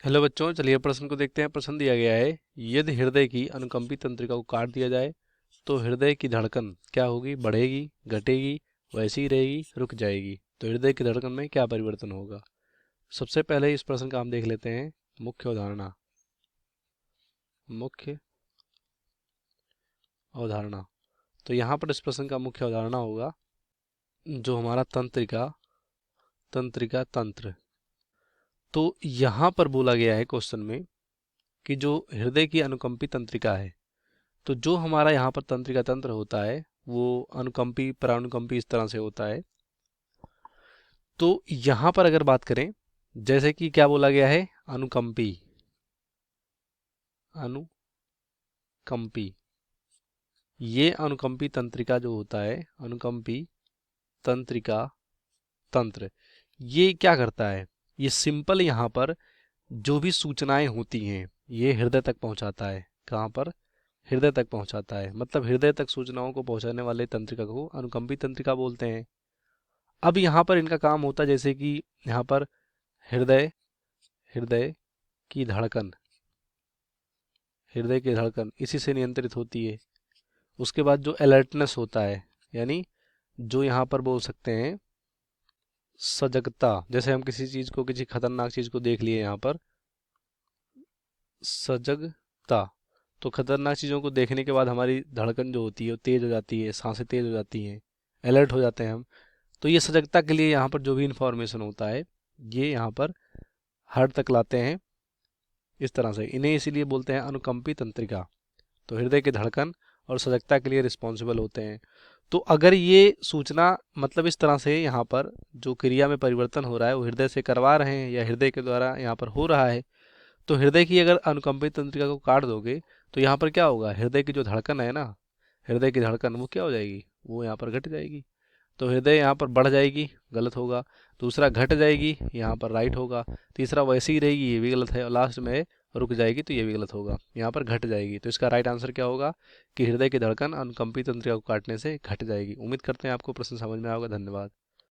Hello बच्चों, चलिए प्रश्न को देखते हैं। प्रश्न दिया गया है, यदि हृदय की अनुकंपी तंत्रिका को काट दिया जाए तो हृदय की धड़कन क्या होगी? बढ़ेगी, घटेगी, वैसी ही रहेगी, रुक जाएगी? तो हृदय की धड़कन में क्या परिवर्तन होगा? सबसे पहले इस प्रश्न का हम देख लेते हैं मुख्य अवधारणा। मुख्य अवधारणा, तो यहाँ पर इस प्रश्न का मुख्य अवधारणा होगा जो हमारा तंत्रिका तंत्रिका तंत्र। तो यहाँ पर बोला गया है क्वेश्चन में कि जो हृदय की अनुकंपी तंत्रिका है, तो जो हमारा यहाँ पर तंत्रिका तंत्र होता है वो अनुकंपी परानुकंपी इस तरह से होता है। तो यहाँ पर अगर बात करें, जैसे कि क्या बोला गया है, अनुकंपी अनुकंपी ये अनुकंपी तंत्रिका जो होता है, अनुकंपी तंत्रिका तंत्र, ये क्या करता है? ये सिंपल यहाँ पर जो भी सूचनाएं होती हैं ये हृदय तक पहुंचाता है। कहाँ पर? हृदय तक पहुंचाता है। मतलब हृदय तक सूचनाओं को पहुंचाने वाले तंत्रिका को अनुकंपी तंत्रिका बोलते हैं। अब यहाँ पर इनका काम होता है, जैसे कि यहाँ पर हृदय हृदय की धड़कन हृदय की धड़कन इसी से नियंत्रित होती है। उसके बाद जो अलर्टनेस होता है, यानी जो यहाँ पर बोल सकते हैं सजगता, जैसे हम किसी चीज को, किसी खतरनाक चीज को देख लिए यहाँ पर, सजगता, तो खतरनाक चीजों को देखने के बाद हमारी धड़कन जो होती है वो तेज हो जाती है, सांसें तेज हो जाती हैं, अलर्ट हो जाते हैं हम। तो ये सजगता के लिए यहाँ पर जो भी इंफॉर्मेशन होता है ये यहाँ पर हार्ट तक लाते हैं। इस तरह से इन्हें इसीलिए बोलते हैं अनुकंपी तंत्रिका। तो हृदय की धड़कन और सजगता के लिए रिस्पॉन्सिबल होते हैं। तो अगर ये सूचना, मतलब इस तरह से यहाँ पर जो क्रिया में परिवर्तन हो रहा है वो हृदय से करवा रहे हैं या हृदय के द्वारा यहाँ पर हो रहा है, तो हृदय की अगर अनुकंपित तंत्रिका को काट दोगे तो यहाँ पर क्या होगा? हृदय की जो धड़कन है ना, हृदय की धड़कन वो क्या हो जाएगी? वो यहाँ पर घट जाएगी। तो हृदय यहाँ पर बढ़ जाएगी, गलत होगा। दूसरा घट जाएगी, यहाँ पर राइट होगा। तीसरा वैसे ही रहेगी, ये भी गलत है। और लास्ट में रुक जाएगी, तो ये भी गलत होगा। यहाँ पर घट जाएगी, तो इसका राइट आंसर क्या होगा कि हृदय की धड़कन अनुकंपित तंत्रिका को काटने से घट जाएगी। उम्मीद करते हैं आपको प्रश्न समझ में आएगा। धन्यवाद।